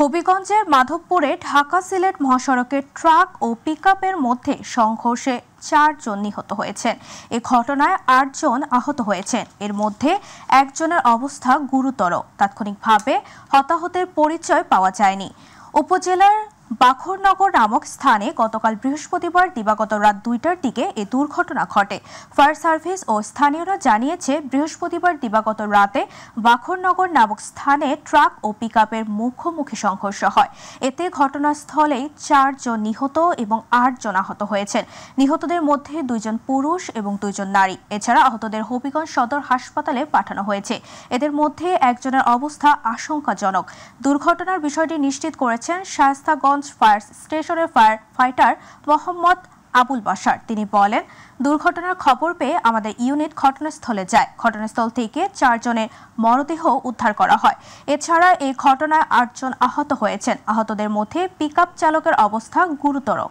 হবিগঞ্জের মাধবপুরে ঢাকা সিলেট মহাসড়কের ট্রাক ও পিকআপের মধ্যে সংঘর্ষে 4 জন নিহত হয়েছেন। এ ঘটনায় 8 জন আহত হয়েছেন। এর মধ্যে একজনের অবস্থা গুরুতর। তাৎক্ষণিকভাবে হতাহতের পরিচয় পাওয়া যায়নি। উপজেলার বাখরনগর নামক স্থানে গতকাল বৃহস্পতিবার দিবাগত রাত 2টার দিকে এ দুর্ঘটনা ঘটে। ফায়ার সার্ভিস ও স্থানীয়রা জানিয়েছে, বৃহস্পতিবার দিবাগত রাতে বাখরনগর নামক স্থানে ট্রাক ও পিকআপের মুখোমুখি সংঘর্ষ হয়। এতে ঘটনাস্থলেই 4 জন নিহত এবং 8 জন আহত হয়েছেন। নিহতদের মধ্যে 2 জন পুরুষ এবং 2 জন নারী। এছাড়া আহতদের হবিগঞ্জ সদর হাসপাতালে পাঠানো হয়েছে। এদের মধ্যে একজনের অবস্থা আশঙ্কাজনক। দুর্ঘটনার বিষয়টি নিশ্চিত করেছেন শায়েস্তাগঞ্জ ফায়ার স্টেশনের ফায়ার ফাইটার মোহাম্মদ আবুল বাশার। তিনি বলেন, দুর্ঘটনার খবর পেয়ে আমাদের ইউনিট ঘটনাস্থলে যায়। ঘটনাস্থল থেকে 4 জনের মরদেহ উদ্ধার করা হয়। এছাড়া এই ঘটনায় 8 জন আহত হয়েছেন। আহতদের মধ্যে পিকআপ চালকের অবস্থা গুরুতর।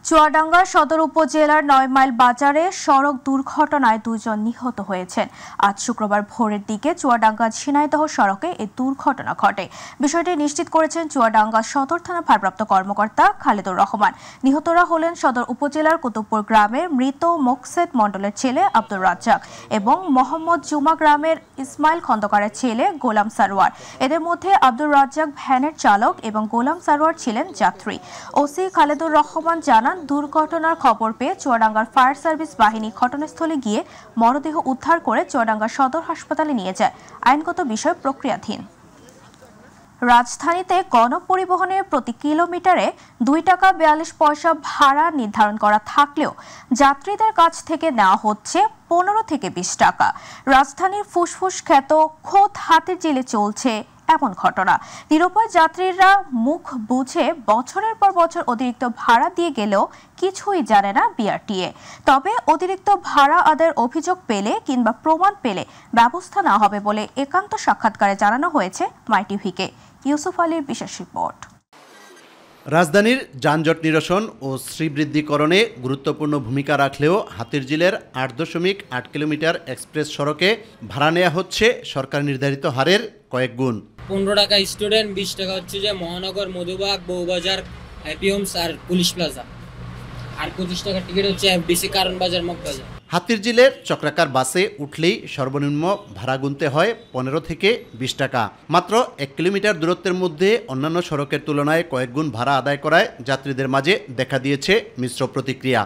চুয়াডাঙ্গা সদর উপজেলার 9 মাইল বাজারে সড়ক দুর্ঘটনায় 2 জন নিহত হয়েছেন। আজ শুক্রবার ভোরের দিকে চুয়াডাঙ্গা ঝিনাইদহ সড়কে এই দুর্ঘটনা ঘটে। বিষয়টি নিশ্চিত করেছেন চুয়াডাঙ্গা সদর থানা ভারপ্রাপ্ত কর্মকর্তা খালেদুর রহমান। নিহতরা হলেন সদর উপজেলার কুতুবপুর গ্রামের মৃত মোকসেদ মণ্ডলের ছেলে আব্দুর রাজ্জাক এবং মোহাম্মদ জুমা গ্রামের ইসমাইল খন্দকারের ছেলে গোলাম সারোয়ার। এদের মধ্যে আব্দুর রাজ্জাক ভ্যানের চালক এবং গোলাম সারোয়ার ছিলেন যাত্রী। ওসি খালেদুর রহমান জানান, দুর্ঘটনার খবর পেয়ে চুয়াডাঙ্গার ফায়ার সার্ভিস বাহিনী ঘটনাস্থলে গিয়ে মরদেহ উদ্ধার করে চুয়াডাঙ্গা সদর হাসপাতালে নিয়ে যায়। আইনগত বিষয় প্রক্রিয়াধীন। রাজধানীতে গণপরিবহনে প্রতি কিলোমিটারে 2 টাকা 42 পয়সা ভাড়া নির্ধারণ করা থাকলেও যাত্রীদের কাছ থেকে নেওয়া হচ্ছে 15 থেকে 20 টাকা। রাজধানীর ফুসফুস খ্যাত খোদ হাতিরঝিলে চলছে এমন ঘটনা। নিরুপায় যাত্রীরা মুখ বুঝে বছরের পর বছর অতিরিক্ত ভাড়া দিয়ে গেলেও কিছুই জানে না বিআরটিএ। তবে অতিরিক্ত ভাড়া আদায়ের অভিযোগ পেলে কিংবা প্রমাণ পেলে ব্যবস্থা নেওয়া হবে বলে একান্ত সাক্ষাৎকারে জানানো হয়েছে মাইটিভিকে। ইউসুফ আলীর বিশেষ রিপোর্ট। রাজধানীর যানজট নিরসন ও শ্রীবৃদ্ধিকরণে গুরুত্বপূর্ণ ভূমিকা রাখলেও হাতিরঝিলের 8.8 কিলোমিটার এক্সপ্রেস সড়কে ভাড়া নেওয়া হচ্ছে সরকার নির্ধারিত হারের কয়েক গুণ। 15 টাকা স্টুডেন্ট, 20 টাকা হচ্ছে যে মহানগর, মধুবাগ, বউবাজার, হ্যাপি হোমস আর পুলিশ প্লাজা, আর 25 টাকা টিকিট হচ্ছে এফডিসি, কারণ বাজার, মগবাজার। হাতিরঝিলের চক্রাকার বাসে উঠলেই সর্বনিম্ন ভাড়া গুনতে হয় 15 থেকে 20 টাকা। মাত্র 1 কিলোমিটার দূরত্বের মধ্যে অন্যান্য সড়কের তুলনায় কয়েক গুণ ভাড়া আদায় করায় যাত্রীদের মাঝে দেখা দিয়েছে মিশ্র প্রতিক্রিয়া।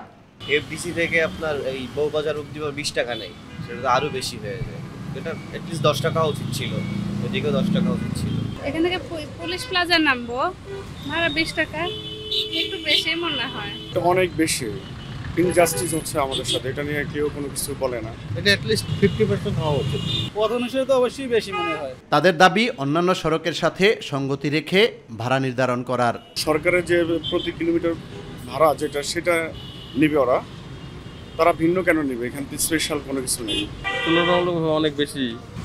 এফডিসি থেকে আপনার এই বউবাজার অব্দি 20 টাকা নেই, সেটা আরও বেশি হয়ে যায়। এটা অ্যাটলিস্ট 10 টাকা উচিত ছিল, এদিকেও 10 টাকা উচিত ছিল। এখান থেকে পুলিশ প্লাজা নামবো, ভাড়া 20 টাকা, একটু বেশি মনে হয়। অনেক বেশি ইনজাস্টিস হচ্ছে আমাদের সাথে, এটা নিয়ে কেউ কোনো কিছু বলে না। এটা অ্যাটলিস্ট 50% হওয়া উচিত। পথ অনুসারে তো অবশ্যই বেশি মনে হয়। তাদের দাবি অন্যান্য সড়কের সাথে সঙ্গতি রেখে ভাড়া নির্ধারণ করার। সরকারের যে প্রতি কিলোমিটার ভাড়া যেটা সেটা নিবে ওরা, তারা ভিন্ন কেন নিবে? এখান থেকে স্পেশাল কোনো কিছু নেই। তুলনামূলকভাবে অনেক বেশি।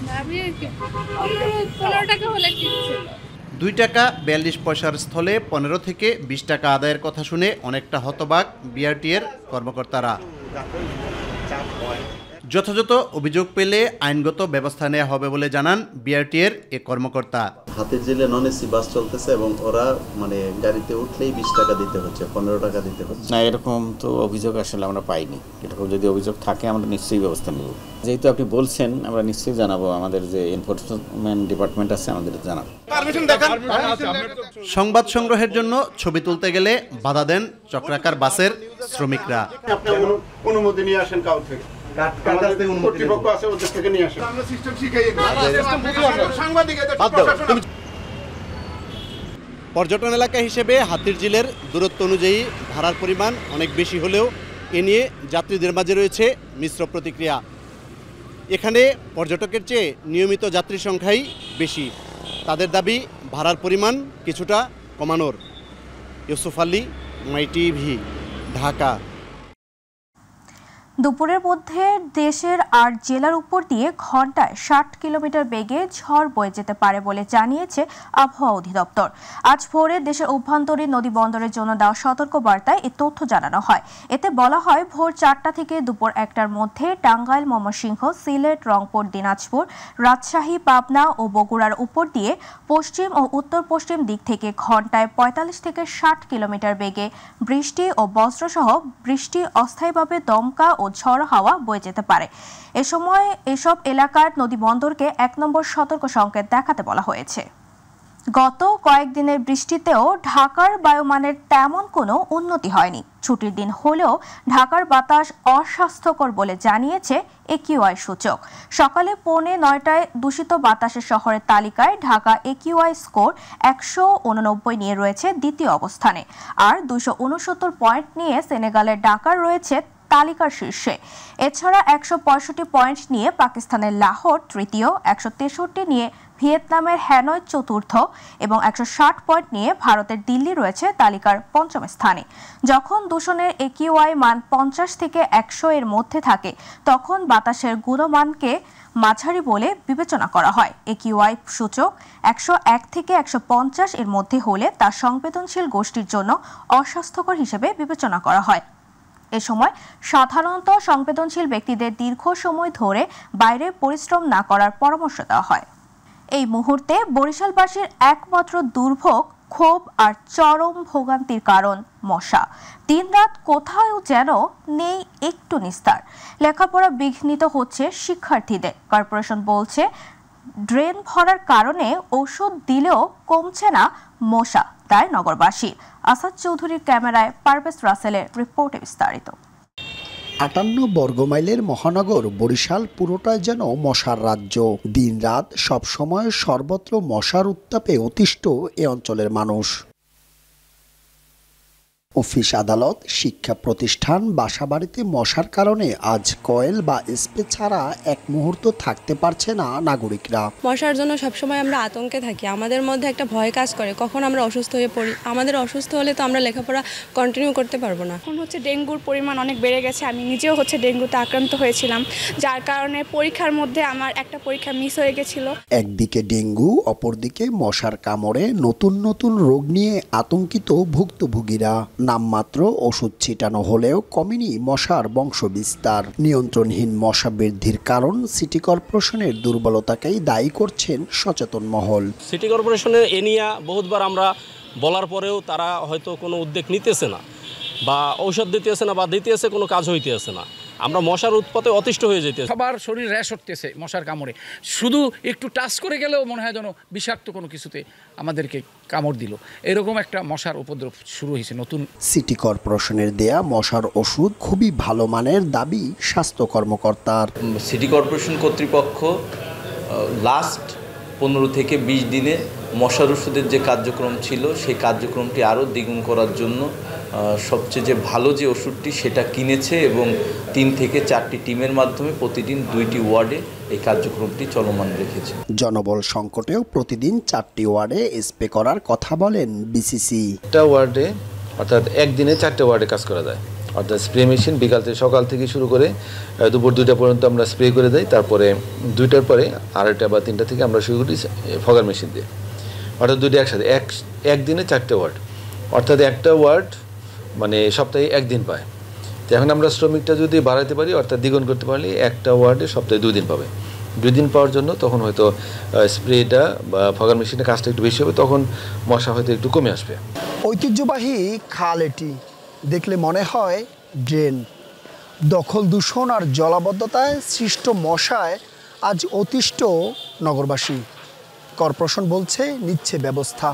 ভাবি 15 টাকা হলে কি ছিল। 2 টাকা 42 পয়সার স্থলে 15 থেকে 20 টাকা আদায়ের কথা শুনে অনেকটা হতবাক বিআরটিএর কর্মকর্তারা। যথাযথ অভিযোগ পেলে আইনগত ব্যবস্থা নেওয়া হবে বলে জানান বিআরটিএর এ কর্মকর্তা। হাতিরঝিলে নন এসি বাস চলতেছে এবং ওরা গাড়িতে উঠলেই 20 টাকা দিতে হচ্ছে, 15 টাকা দিতে হচ্ছে। না, এরকম তো অভিযোগ আসলে আমরা পাইনি। এরকম যদি অভিযোগ থাকে আমরা নিশ্চয়ই ব্যবস্থা নেব। যেহেতু আপনি বলছেন, আমরা নিশ্চয়ই জানাবো। আমাদের যে এনফোর্সমেন্ট ডিপার্টমেন্ট আছে আমাদের জানাবো। সংবাদ সংগ্রহের জন্য ছবি তুলতে গেলে বাধা দেন চক্রাকার বাসের শ্রমিকরা। অনুমতি নিয়ে আসেন কাউ থেকে। পর্যটন এলাকা হিসেবে হাতিরঝিলের দূরত্ব অনুযায়ী ভাড়ার পরিমাণ অনেক বেশি হলেও এ নিয়ে যাত্রীদের মাঝে রয়েছে মিশ্র প্রতিক্রিয়া। এখানে পর্যটকের চেয়ে নিয়মিত যাত্রী সংখ্যাই বেশি। তাদের দাবি ভাড়ার পরিমাণ কিছুটা কমানোর। ইউসুফ আলী, মাইটিভি, ঢাকা। দুপুরের মধ্যে দেশের ৮ জেলার উপর দিয়ে ঘন্টায় ৬০ কিলোমিটার বেগে ঝড় বয়ে যেতে পারে বলে জানিয়েছে আবহাওয়া অধিদপ্তর। আজ ভোরে দেশের অভ্যন্তরীণ নদী বন্দরের জন্য দেওয়া সতর্কবার্তায় এ তথ্য জানানো হয়। এতে বলা হয়, ভোর ৪টা থেকে দুপুর ১টার মধ্যে টাঙ্গাইল, ময়মনসিংহ, সিলেট, রংপুর, দিনাজপুর, রাজশাহী, পাবনা ও বগুড়ার উপর দিয়ে পশ্চিম ও উত্তর পশ্চিম দিক থেকে ঘন্টায় ৪৫ থেকে ৬০ কিলোমিটার বেগে বৃষ্টি ও বজ্রসহ বৃষ্টি, অস্থায়ীভাবে দমকা ও ঝড়ো হাওয়া বয়ে যেতে পারে। এ সময় এসব এলাকার নদী বন্দরকে ১ নম্বর সতর্ক সংকেত দেখাতে বলা হয়েছে। গত কয়েকদিনের বৃষ্টিতেও ঢাকার বায়ুমানের তেমন কোনো উন্নতি হয়নি। ছুটির দিন হলেও ঢাকার বাতাস অস্বাস্থ্যকর বলে জানিয়েছে একিউআই সূচক। সকালে 8:45টায় দূষিত বাতাসের শহরের তালিকায় ঢাকা একিউআই স্কোর ১৮৯ নিয়ে রয়েছে দ্বিতীয় অবস্থানে, আর ২৬৯ পয়েন্ট নিয়ে সেনেগালের ডাকার রয়েছে তালিকার শীর্ষে। এছাড়া ১৬৫ পয়েন্ট নিয়ে পাকিস্তানের লাহোর তৃতীয়, ১৬৩ নিয়ে ভিয়েতনামের হ্যানয় চতুর্থ এবং ১৬০ পয়েন্ট নিয়ে ভারতের দিল্লি রয়েছে তালিকার পঞ্চম স্থানে। যখন দূষণের একিউআই মান ৫০ থেকে ১০০ এর মধ্যে থাকে, তখন বাতাসের গুণমানকে মাঝারি বলে বিবেচনা করা হয়। একিউআই সূচক ১০১ থেকে ১৫০ এর মধ্যে হলে তা সংবেদনশীল গোষ্ঠীর জন্য অস্বাস্থ্যকর হিসেবে বিবেচনা করা হয়। এ সময় সাধারণত সংবেদনশীল ব্যক্তিদের দীর্ঘ সময় ধরে বাইরে পরিশ্রম না করার পরামর্শ দেওয়া হয়। এই মুহূর্তে বরিশালবাসীর একমাত্র দুর্ভোগ, ক্ষোভ আর চরম ভোগান্তির কারণ মশা। দিনরাত কোথাও যেন নেই একটু নিস্তার। লেখাপড়া বিঘ্নিত হচ্ছে শিক্ষার্থীদের। কর্পোরেশন বলছে, ড্রেন ভরার কারণে ওষুধ দিলেও কমছে না মশা, তাই নগরবাসী। আসাদ চৌধুরীর ক্যামেরায় পারভেজ রাসেলের রিপোর্টে বিস্তারিত। ৫৮ বর্গমাইলের মহানগর বরিশাল পুরোটাই যেন মশার রাজ্য। দিনরাত সবসময় সর্বত্র মশার উত্তাপে অতিষ্ঠ এ অঞ্চলের মানুষ। অফিস, আদালত, শিক্ষা প্রতিষ্ঠান, বাসাবাড়িতে মশার কারণে আজ কয়েল বা স্প্রে ছাড়া এক মুহূর্ত থাকতে পারছে না নাগরিকরা। মশার জন্য সবসময় আমরা আতঙ্কে থাকি। আমাদের মধ্যে একটা ভয় কাজ করে, কখন আমরা অসুস্থ হয়ে পড়ি। আমাদের অসুস্থ হলে তো আমরা লেখাপড়া কন্টিনিউ করতে পারবো না। এখন ডেঙ্গুর পরিমাণ অনেক বেড়ে গেছে। আমি নিজেও ডেঙ্গুতে আক্রান্ত হয়েছিলাম, যার কারণে পরীক্ষার মধ্যে আমার একটা পরীক্ষা মিস হয়ে গেছিল। একদিকে ডেঙ্গু, অপরদিকে মশার কামড়ে নতুন নতুন রোগ নিয়ে আতঙ্কিত ভুক্তভোগীরা। নামমাত্র ওষুধ ছিটানো হলেও কমেনি মশার বংশবিস্তার। নিয়ন্ত্রণহীন মশা বৃদ্ধির কারণ সিটি কর্পোরেশনের দুর্বলতাকেই দায়ী করছেন সচেতন মহল। সিটি কর্পোরেশনের এ নিয়ে বহুতবার আমরা বলার পরেও তারা হয়তো কোনো উদ্যোগ নিতেছে না, বা ঔষধ দিতেছে না, বা দিতেছে কোনো কাজ হইতেছে না। আমরা মশার উৎপাতে অতিষ্ঠ হয়ে যেতে, সবার শরীর র্যাশ উঠতেছে মশার কামড়ে। শুধু একটু টাচ করে গেলেও মনে হয় যেন বিষাক্ত কোনো কিছুতে আমাদেরকে কামড় দিল। এরকম একটা মশার উপদ্রব শুরু হয়েছে নতুন। সিটি কর্পোরেশনের দেয়া মশার ওষুধ খুবই ভালো মানের দাবি স্বাস্থ্য কর্মকর্তার। সিটি কর্পোরেশন কর্তৃপক্ষ লাস্ট 15 থেকে 20 দিনে মশার ওষুধের যে কার্যক্রম ছিল, সেই কার্যক্রমটি আরও দ্বিগুণ করার জন্য সবচেয়ে যে ভালো যে ওষুধটি সেটা কিনেছে এবং 3 থেকে 4টি টিমের মাধ্যমে প্রতিদিন 2টি ওয়ার্ডে এই কার্যক্রমটি চলমান রেখেছে। জনবল সংকটেও প্রতিদিন 4টি ওয়ার্ডে স্প্রে করার কথা বলেন বিসিসি। একটা ওয়ার্ডে অর্থাৎ একদিনে 4টে ওয়ার্ডে কাজ করা যায়। অর্থাৎ স্প্রে মেশিন সকাল থেকে শুরু করে দুপুর 2টা পর্যন্ত আমরা স্প্রে করে দেই। তারপরে 2টার পরে 2:30 বা 3টা থেকে আমরা শুরু করি ফগার মেশিন দিয়ে। অর্থাৎ 2টা একসাথে একদিনে 4টে ওয়ার্ড, অর্থাৎ একটা ওয়ার্ড মানে সপ্তাহে একদিন পায়। তো এখন আমরা শ্রমিকটা যদি বাড়াতে পারি, অর্থাৎ দ্বিগুণ করতে পারলে একটা ওয়ার্ডে সপ্তাহে 2 দিন পাবে। 2 দিন পাওয়ার জন্য তখন হয়তো স্প্রেটা বা ফগার মেশিনের কাজটা একটু বেশি হবে, তখন মশা হয়তো একটু কমে আসবে। ঐতিহ্যবাহী খাল এটি, দেখলে মনে হয় ড্রেন। দখল, দূষণ আর জলাবদ্ধতায় সৃষ্ট মশায় আজ অতিষ্ঠ নগরবাসী। কর্পোরেশন বলছে নিচ্ছে ব্যবস্থা।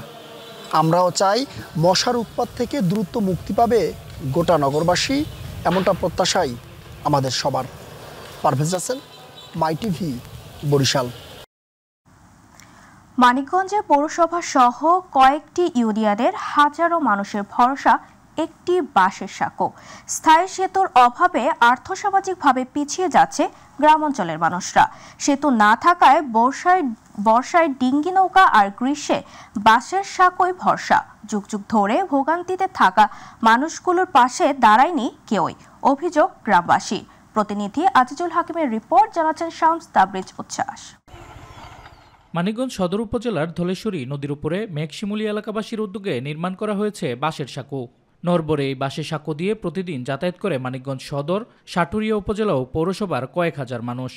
আমরাও চাই মশার উৎপাত থেকে দ্রুত মুক্তি পাবে গোটা নগরবাসী, এমনটা প্রত্যাশাই আমাদের সবার। পারভেজ রাসেল, মাই টিভি, বরিশাল। মানিকগঞ্জে পৌরসভা সহ কয়েকটি ইউনিয়নের হাজারো মানুষের ভরসা একটি বাঁশের সাঁকো। স্থায়ী সেতুর অভাবে আর্থসামাজিকভাবে পিছিয়ে যাচ্ছে গ্রামাঞ্চলের মানুষরা। সেতু না থাকায় বর্ষায় ডিঙ্গি নৌকা আর গ্রীষ্মে বাঁশের সাঁকোয় ভরসা। যুগ যুগ ধরে ভোগান্তিতে থাকা মানুষগুলোর পাশে দাঁড়ায়নি কেউই, অভিযোগ গ্রামবাসী। প্রতিনিধি আজিজুল হাকিমের রিপোর্ট, জানাচ্ছেন শামস তাবরিজ উচ্ছ্বাস। মানিকগঞ্জ সদর উপজেলার ধলেশ্বরী নদীর উপরে মেঘশিমুলী এলাকাবাসীর উদ্যোগে নির্মাণ করা হয়েছে বাঁশের সাঁকো। নরবরে এই বাঁশের সাঁকো দিয়ে প্রতিদিন যাতায়াত করে মানিকগঞ্জ সদর, সাটুরিয়া উপজেলা ও পৌরসভার কয়েক হাজার মানুষ।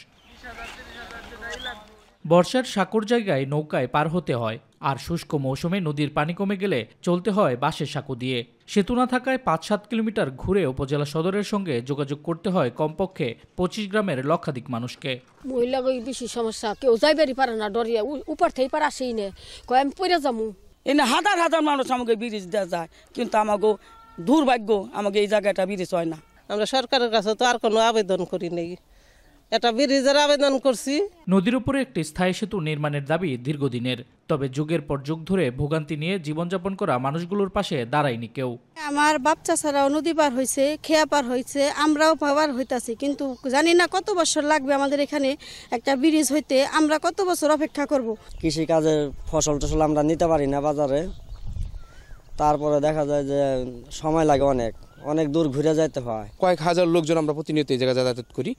বর্ষার সাঁকোর জায়গায় নৌকায় পার হতে হয়, আর শুষ্ক মৌসুমে নদীর পানি কমে গেলে চলতে হয় বাঁশের সাঁকো দিয়ে। সেতু না থাকায় ৫-৭ কিলোমিটার ঘুরে উপজেলা সদরের সঙ্গে যোগাযোগ করতে হয় কমপক্ষে ২৫ গ্রামের লক্ষাধিক মানুষকে। মহিলা বেশি সমস্যা, কেউ যাইবারই পারে না, ডরিয়া উপর থেকে পারে আসেই নে, কয় আমি পড়ে যাবো। এনে হাজার হাজার মানুষ আমাকে ব্রিজ দেওয়া যায়, কিন্তু আমাকে দুর্ভাগ্য আমাকে এই জায়গাটা ব্রিজ হয় না। আমরা সরকারের কাছে তো আর কোনো আবেদন করি নাই, এটা ব্রিজের আবেদন করছি। নদীর উপরে একটি স্থায়ী সেতু নির্মাণের দাবি দীর্ঘদিনের, তবে যুগের পর যুগ ধরে ভোগান্তি নিয়ে জীবনযাপন করা মানুষগুলোর পাশে দাঁড়ায়নি কেউ। আমার বাচ্চা ছাড়াও নদী পার হয়েছে, খেয়া পার হয়েছে, আমরাও পার হইতাছি, কিন্তু জানি না কত বছর লাগবে আমাদের এখানে একটা ব্রিজ হইতে, আমরা কত বছর অপেক্ষা করব। কৃষি কাজের ফসল টসল আমরা নিতে পারি না বাজারে, তারপরে দেখা যায় যে সময় লাগে, অনেক দূর ঘুরে যেতে হয়। কয়েক হাজার লোকজন আমরা প্রতিনিয়ত এই জায়গায় যাতায়াত করি,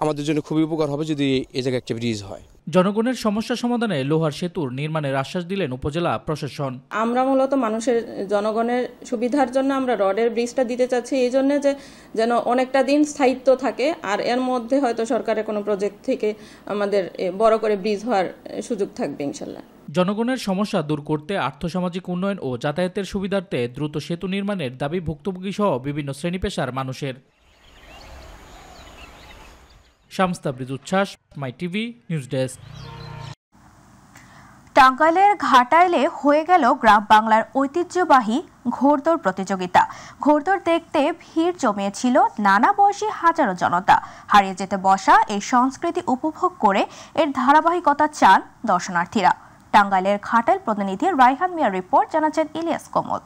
আমাদের জন্য খুবই উপকার হবে যদি এই জায়গায় একটা ব্রিজ হয়। জনগণের সমস্যা সমাধানে লোহার সেতুর নির্মাণের আশ্বাস দিলেন উপজেলা প্রশাসন। আমরা মূলত মানুষের জনগণের সুবিধার জন্য আমরা রডের ব্রিজটা দিতে চাচ্ছি, এই জন্য যে যেন অনেকটা দিন স্থায়িত্ব থাকে, আর এর মধ্যে হয়তো সরকারের কোনো প্রজেক্ট থেকে আমাদের বড় করে ব্রিজ হওয়ার সুযোগ থাকবে ইনশাল্লাহ। জনগণের সমস্যা দূর করতে আর্থসামাজিক উন্নয়ন ও যাতায়াতের সুবিধার্থে দ্রুত সেতু নির্মাণের দাবি ভুক্তভোগী সহ বিভিন্ন শ্রেণী পেশার মানুষের। শামস তাবরিজ উচ্ছ্বাস, মাই টিভি নিউজ ডেস্ক। টাঙ্গাইলের ঘাটাইলে হয়ে গেল গ্রাম বাংলার ঐতিহ্যবাহী ঘোড়দৌড় প্রতিযোগিতা। ঘোড়দৌড় দেখতে ভিড় জমিয়েছিল নানা বয়সী হাজারো জনতা। হারিয়ে যেতে বসা এই সংস্কৃতি উপভোগ করে এর ধারাবাহিকতা চান দর্শনার্থীরা। টাঙ্গাইলের ঘাটাইল প্রতিনিধি রায়হান মিয়ার রিপোর্ট, জানাচ্ছেন ইলিয়াস কমল।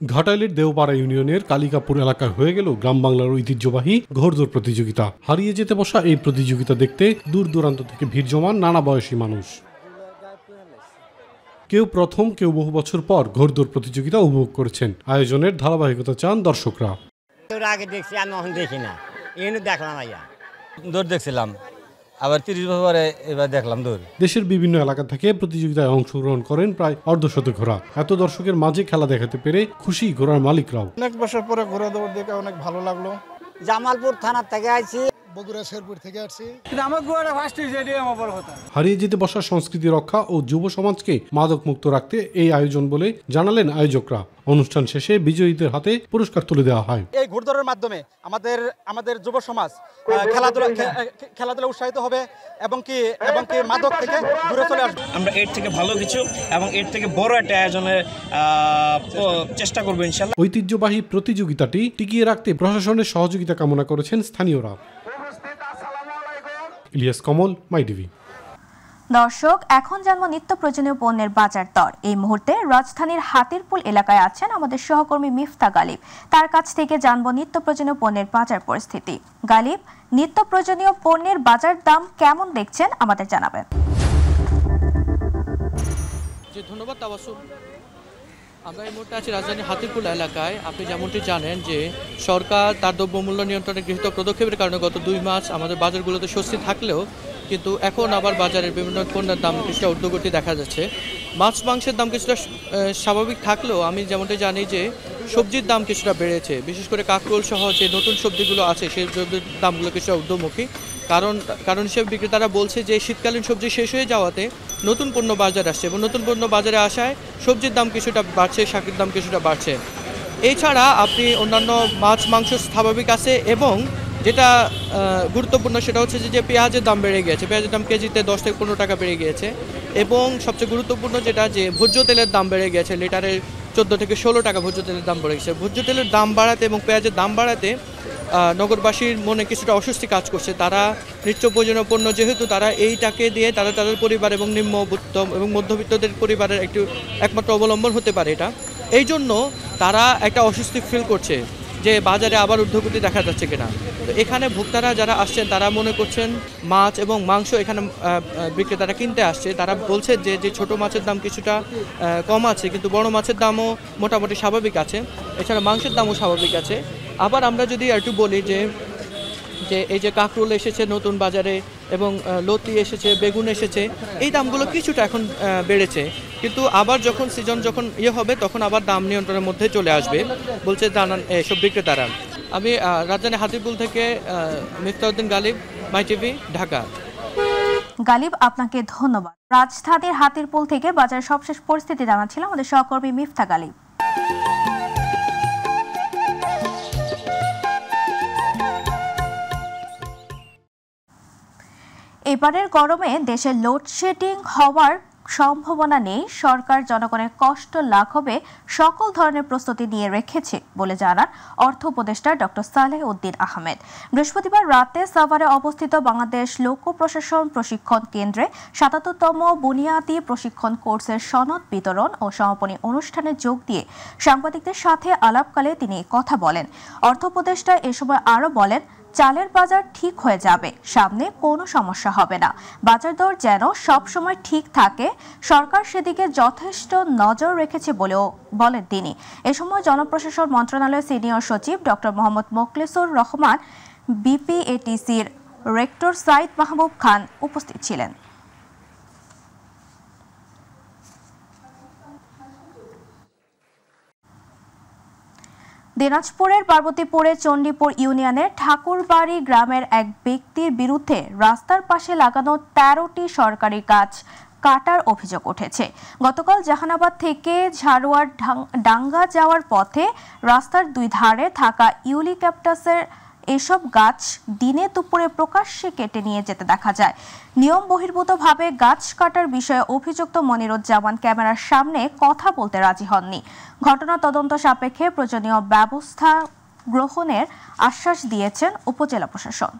ঘাটাইলের দেওপাড়া ইউনিয়নের কালিকাপুর এলাকায় হয়ে গেল গ্রাম বাংলার ঐতিহ্যবাহী ঘোড়দৌড় প্রতিযোগিতা। হারিয়ে যেতে বসা এই প্রতিযোগিতা দেখতে দূর দূরান্ত থেকে ভিড় জমান নানা বয়সী মানুষ। কেউ প্রথম, কেউ বহু বছর পর ঘোড়দৌড় প্রতিযোগিতা উপভোগ করেছেন। আয়োজনের ধারাবাহিকতা চান দর্শকরা। আগে দেখছি, আমি এখন দেখি না, দেখলাম দৌড় দেখছিলাম, আবার 30 বছর পরে এবার দেখলাম দৌড়। দেশের বিভিন্ন এলাকা থেকে প্রতিযোগিতায় অংশগ্রহণ করেন প্রায় অর্ধশত ঘোড়া। এত দর্শকের মাঝে খেলা দেখাতে পেরে খুশি ঘোড়ার মালিকরাও। অনেক বছর পরে ঘোড়া দৌড় দেখে অনেক ভালো লাগলো। জামালপুর থানার থেকে আইছি, বগুড়া শেরপুর থেকে আসছি। হারিয়ে যেতে বসা সংস্কৃতি রক্ষা ও যুব সমাজকে মাদক মুক্ত রাখতে এই আয়োজন বলে জানালেন আয়োজকরা। অনুষ্ঠান শেষে বিজয়ীদের হাতে পুরস্কার তুলে দেওয়া হয়। এই ঘোড়দৌড়ের মাধ্যমে আমাদের যুব সমাজ খেলাধুলা উৎসাহিত হবে এবং কি মাদক থেকে দূরে চলে আসবে। আমরা এর থেকে ভালো কিছু এবং এর থেকে বড় একটা আয়োজনের চেষ্টা করবো ইনশাআল্লাহ। ঐতিহ্যবাহী প্রতিযোগিতাটি টিকিয়ে রাখতে প্রশাসনের সহযোগিতা কামনা করেছেন স্থানীয়রা। ইলিয়াস কমল, মাই টিভি। দর্শক, এখন জানবো নিত্য প্রয়োজনীয় পণ্যের বাজার দর। এই মুহূর্তে রাজধানীর হাতিরপুল এলাকায় আছেন আমাদের সহকর্মী মিফতা গালিব। তার কাছ থেকে জানবো নিত্য প্রয়োজনীয় পণ্যের বাজার পরিস্থিতি। গালিব, নিত্য প্রয়োজনীয় পণ্যের বাজার দাম কেমন দেখছেন আমাদের জানাবেন। ধন্যবাদ তাবাসসুম। আমরা এই মুহূর্তে আছি রাজধানীর হাতিরপুল এলাকায়। আপনি যেমনটি জানেন যে সরকার তার দ্রব্যমূল্য নিয়ন্ত্রণে গৃহীত পদক্ষেপের কারণে গত 2 মাস আমাদের বাজারগুলোতে স্বস্তি থাকলেও কিন্তু এখন আবার বাজারের বিভিন্ন পণ্যের দাম কিছুটা ঊর্ধ্বগতি দেখা যাচ্ছে। মাছ মাংসের দাম কিছুটা স্বাভাবিক থাকলেও আমি যেমনটি জানি যে সবজির দাম কিছুটা বেড়েছে। বিশেষ করে কাঁকরোল সহ যে নতুন সবজিগুলো আছে সেই দামগুলো কিছুটা ঊর্ধ্বমুখী। কারণ হিসেবে বিক্রেতারা বলছে যে শীতকালীন সবজি শেষ হয়ে যাওয়াতে নতুন পণ্য বাজারে আসছে এবং নতুন পণ্য বাজারে আসায় সবজির দাম কিছুটা বাড়ছে, শাকের দাম কিছুটা বাড়ছে। এছাড়া আপনি অন্যান্য মাছ মাংস স্বাভাবিক আছে এবং যেটা গুরুত্বপূর্ণ সেটা হচ্ছে যে পেঁয়াজের দাম বেড়ে গিয়েছে। পেঁয়াজের দাম কেজিতে 10 থেকে 15 টাকা বেড়ে গিয়েছে এবং সবচেয়ে গুরুত্বপূর্ণ যেটা যে ভোজ্য তেলের দাম বেড়ে গিয়েছে। লিটারে 14 থেকে 16 টাকা ভোজ্য তেলের দাম বেড়ে গেছে। ভোজ্য তেলের দাম বাড়াতে এবং পেঁয়াজের দাম বাড়াতে নগরবাসীর মনে কিছুটা অস্বস্তি কাজ করছে। তারা নিত্য প্রয়োজনীয় পণ্য যেহেতু তারা এইটাকে দিয়ে তারা তাদের পরিবার এবং নিম্নবিত্ত এবং মধ্যবিত্তদের পরিবারের একমাত্র অবলম্বন হতে পারে এটা। এই জন্য তারা একটা অস্বস্তি ফিল করছে যে বাজারে আবার ঊর্ধ্বগতি দেখা যাচ্ছে কিনা। তো এখানে ভোক্তারা যারা আসছেন তারা মনে করছেন মাছ এবং মাংস এখানে বিক্রেতারা কিনতে আসছে। তারা বলছে যে ছোট মাছের দাম কিছুটা কম আছে কিন্তু বড় মাছের দামও মোটামুটি স্বাভাবিক আছে। এছাড়া মাংসের দামও স্বাভাবিক আছে। আবার আমরা যদি একটু বলি যে এই যে কাঁকরোল এসেছে নতুন বাজারে এবং লতি এসেছে, বেগুন এসেছে, এই দামগুলো কিছুটা এখন বেড়েছে, কিন্তু আবার যখন সিজন যখন হবে তখন আবার দাম নিয়ন্ত্রণের মধ্যে চলে আসবে বলছে জানান এসব বিক্রেতারা। আমি রাজধানী হাতিরপুল থেকে মিফতাউদ্দিন গালিব, মাই টিভি, ঢাকা। গালিব, আপনাকে ধন্যবাদ। রাজধানীর হাতিরপুল থেকে বাজারের সবশেষ পরিস্থিতি জানাচ্ছিলাম আমাদের সহকর্মী মিফতা গালিব। এবারের গরমে দেশে লোডশেডিং হওয়ার সম্ভাবনা নেই। সরকার জনগণের কষ্ট লাঘবে সকল ধরনের প্রস্তুতি নিয়ে রেখেছে বলে জানান অর্থ উপদেষ্টা ডক্টর সালেহ উদ্দিন আহমেদ। বৃহস্পতিবার রাতে সাভারে অবস্থিত বাংলাদেশ লোক প্রশাসন প্রশিক্ষণ কেন্দ্রে ৭৭তম বুনিয়াদী প্রশিক্ষণ কোর্সের সনদ বিতরণ ও সমাপনী অনুষ্ঠানে যোগ দিয়ে সাংবাদিকদের সাথে আলাপকালে তিনি কথা বলেন। অর্থ উপদেষ্টা এ সময় আরও বলেন, চালের বাজার ঠিক হয়ে যাবে, সামনে কোনো সমস্যা হবে না। বাজার দর যেন সবসময় ঠিক থাকে, সরকার সেদিকে যথেষ্ট নজর রেখেছে বলেও বলেন তিনি। এ সময় জনপ্রশাসন মন্ত্রণালয়ের সিনিয়র সচিব ডক্টর মোহাম্মদ মোখলেসুর রহমান, বিপিএটিসির রেক্টর সাইদ মাহবুব খান উপস্থিত ছিলেন। দিনাজপুরের পার্বতীপুরে চণ্ডীপুর ইউনিয়নের ঠাকুরবাড়ি গ্রামের এক ব্যক্তির বিরুদ্ধে রাস্তার পাশে লাগানো ১৩টি সরকারি গাছ কাটার অভিযোগ উঠেছে। গতকাল জাহানাবাদ থেকে ঝাড়ুয়ার ডাঙ্গা যাওয়ার পথে রাস্তার দুই ধারে থাকা ইউলিক্যাপটাসের এসব গাছ দিনে দুপুরে প্রকাশ্যে কেটে নিয়ে যেতে দেখা যায়। নিয়ম বহির্ভূতভাবে গাছ কাটার বিষয়ে অভিযুক্ত মনিরুজ্জামান ক্যামেরার সামনে কথা বলতে রাজি হননি। ঘটনা তদন্ত সাপেক্ষে প্রয়োজনীয় ব্যবস্থা গ্রহণের আশ্বাস দিয়েছেন উপজেলা প্রশাসন।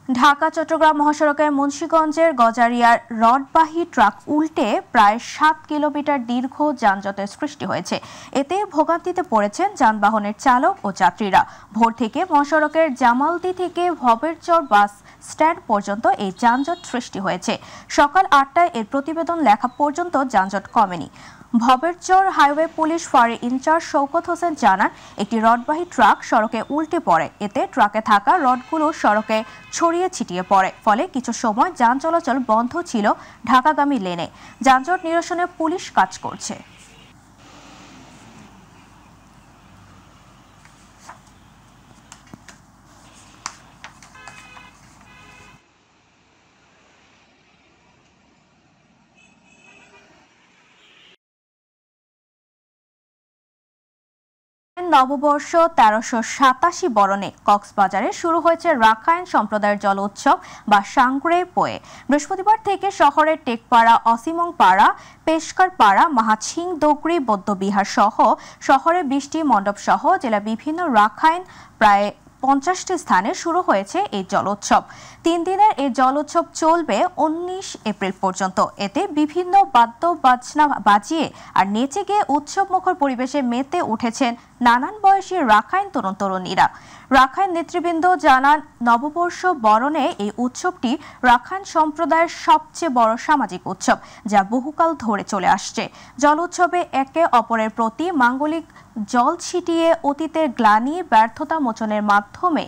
ঢাকা চট্টগ্রাম মহাসড়কের মুন্সিগঞ্জের গজারিয়ার রডবাহী ট্রাক উল্টে প্রায় ৭ কিলোমিটার দীর্ঘ যানজটের সৃষ্টি হয়েছে। এতে ভোগান্তিতে পড়েছেন যানবাহনের চালক ও যাত্রীরা। ভোর থেকে মহাসড়কের জামালদি থেকে ভবেরচর বাস স্ট্যান্ড পর্যন্ত এই যানজট সৃষ্টি হয়েছে। সকাল ৮টায় এর প্রতিবেদন লেখা পর্যন্ত যানজট কমেনি। ভবেরচর হাইওয়ে পুলিশ ফাঁড়ির ইনচার্জ শওকত হোসেন জানান, একটি রডবাহী ট্রাক সড়কে উল্টে পড়ে। এতে ট্রাকে থাকা রডগুলো সড়কে ছড়িয়ে ছিটিয়ে পড়ে, ফলে কিছু সময় যান চলাচল বন্ধ ছিল ঢাকাগামী লেনে। যানজট নিরসনে পুলিশ কাজ করছে। নববর্ষ ১৩৮৭ বরণে কক্সবাজারে শুরু হয়েছে রাখাইন সম্প্রদায়ের জল উৎসব বা সাংগ্রে পোয়ে। বৃহস্পতিবার থেকে শহরের টেকপাড়া, অসিমং পাড়া, পেশকার পাড়া, মাহাছিং দোগরি বৌদ্ধবিহার সহ শহরে ২০টি মণ্ডপ সহ জেলা বিভিন্ন রাখাইন প্রায় ৫০টি স্থানে শুরু হয়েছে এই জলোৎসব। ৩ দিনের এই জলোৎসব চলবে ১৯ এপ্রিল পর্যন্ত। এতে বিভিন্ন বাদ্য বাজনা বাজিয়ে আর নেচে গিয়ে উৎসবমুখর পরিবেশে মেতে উঠেছেন নানান বয়সী রাখাইন তরুণ তরুণীরা। রাখাইন নেতৃবৃন্দ জানান, নববর্ষ বরণে এই উৎসবটি রাখাইন সম্প্রদায়ের সবচেয়ে বড় সামাজিক উৎসব, যা বহুকাল ধরে চলে আসছে। জলোৎসবে একে অপরের প্রতি মাঙ্গলিক জল ছিটিয়ে অতীতের গ্লানি ব্যর্থতা মোচনের মাধ্যমে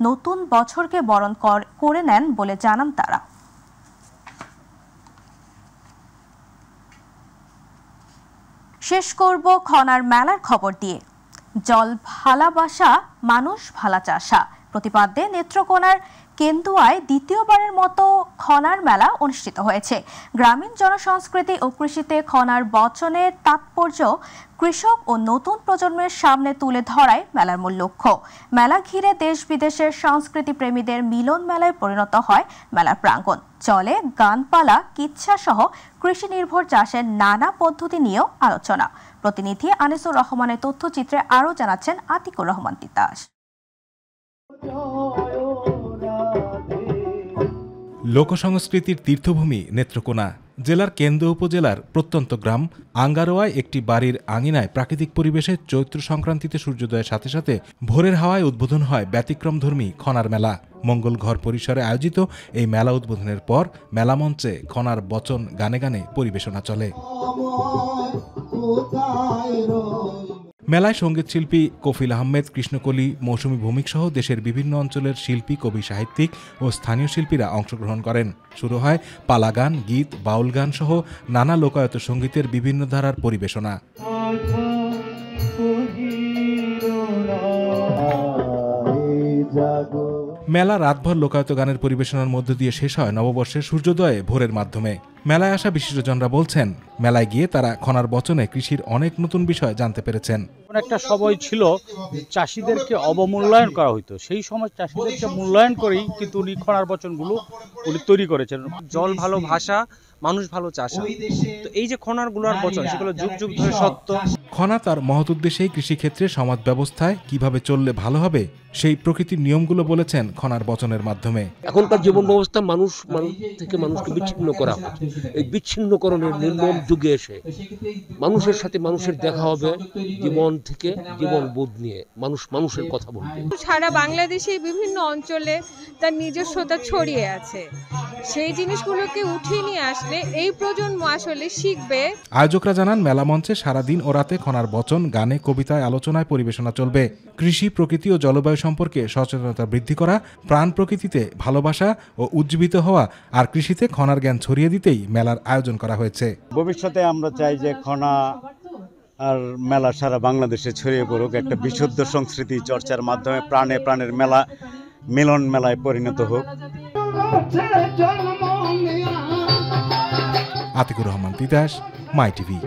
নতুন বছরকে বরণ করে নেন বলে জানান তারা। শেষ করব খনার মেলার খবর দিয়ে। জল ভালাবাসা, মানুষ ভালা চাষা প্রতিপাদ্যে নেত্রকোনার কেন্দুয়ায় দ্বিতীয়বারের মতো খনার মেলা অনুষ্ঠিত হয়েছে। গ্রামীণ জনসংস্কৃতি ও কৃষিতে খনার বচনের তাৎপর্য কৃষক ও নতুন প্রজন্মের সামনে তুলে ধরাই মেলার মূল লক্ষ্য। মেলা ঘিরে দেশ বিদেশের সংস্কৃতি প্রেমীদের মিলন মেলায় পরিণত হয় মেলার প্রাঙ্গণ। চলে গানপালা, কিচ্ছা সহ কৃষি নির্ভর চাষের নানা পদ্ধতি নিয়েও আলোচনা। প্রতিনিধি আনিসুর রহমানের তথ্যচিত্রে আরও জানাচ্ছেন আতিকুর রহমান তিতাস। লোকসংস্কৃতির তীর্থভূমি নেত্রকোনা জেলার কেন্দ্র উপজেলার প্রত্যন্ত গ্রাম আঙ্গারোয়ায় একটি বাড়ির আঙিনায় প্রাকৃতিক পরিবেশে চৈত্র সংক্রান্তিতে সূর্যোদয়ের সাথে সাথে ভোরের হাওয়ায় উদ্বোধন হয় ব্যতিক্রমধর্মী খনার মেলা। মঙ্গল ঘর পরিসরে আয়োজিত এই মেলা উদ্বোধনের পর মেলা মঞ্চে খনার বচন গানে গানে পরিবেশনা চলে। মেলায় সঙ্গীত শিল্পী কফিল আহমেদ, কৃষ্ণকলি, মৌসুমী ভৌমিক সহ দেশের বিভিন্ন অঞ্চলের শিল্পী, কবি, সাহিত্যিক ও স্থানীয় শিল্পীরা অংশগ্রহণ করেন। শুরু হয় পালা গান, গীত, বাউল গান সহ নানা লোকায়ত সঙ্গীতের বিভিন্ন ধারার পরিবেশনা। মেলা রাতভর লোকায়ত গানের পরিবেশনার মধ্য দিয়ে শেষ হয় নববর্ষের সূর্যোদয়ে ভোরের মাধ্যমে। মেলায় আসা বিশিষ্টজনরা বলছেন, মেলায় গিয়ে তারা খনার বচনে কৃষির অনেক নতুন বিষয় জানতে পেরেছেন। একটা সময় ছিল চাষিদেরকে অবমূল্যায়ন করা হইতো, সেই সময় চাষিদেরকে মূল্যায়ন করেই কিন্তু উনি খনার বচনগুলো উনি তৈরি করেছেন। জল ভালো ভাষা, মানুষ ভালো চাষা, তো এই যে খনারগুলোর বচন সেগুলো যুগ যুগ ধরে সত্য। খনা তার মহৎ উদ্দেশ্যেই কৃষিক্ষেত্রে সমাজ ব্যবস্থায় কিভাবে চললে ভালো হবে সেই প্রকৃতির নিয়মগুলো বলেছেন খনার বচনের মাধ্যমে। এখনকার জীবন ব্যবস্থা মানুষ থেকে মানুষকে বিচ্ছিন্ন করা হয়। এই বিচ্ছিন্নকরণের নির্মম যুগে এসে মানুষের সাথে মানুষের দেখা হবে, জীবন থেকে জীবন বোধ নিয়ে মানুষ মানুষের কথা বলবে। সারা বাংলাদেশে বিভিন্ন অঞ্চলে তার নিজস্বতা ছড়িয়ে আছে, সেই জিনিসগুলোকে উঠিয়ে নিয়ে আসলে এই প্রজন্ম আসলে শিখবে। আয়োজকরা জানান, মেলা মঞ্চে সারাদিন ও রাতে খনার বচন, গানে, কবিতায়, আলোচনায় পরিবেশনা চলবে। কৃষি, প্রকৃতি ও জলবায়ু সম্পর্কে সচেতনতা বৃদ্ধি করা, প্রাণ প্রকৃতিতে ভালোবাসা ও উজ্জীবিত হওয়া আর কৃষিতে খনার জ্ঞান ছড়িয়ে দিতেই মেলার আয়োজন করা হয়েছে। ভবিষ্যতে আমরা চাই যে খনা আর মেলা সারা বাংলাদেশে ছড়িয়ে পড়ুক, একটা বিশুদ্ধ সংস্কৃতি চর্চার মাধ্যমে প্রাণে প্রাণের মেলা মিলন মেলায় পরিণত হোক। আতিকুর রহমান তিতাস, মাই টিভি।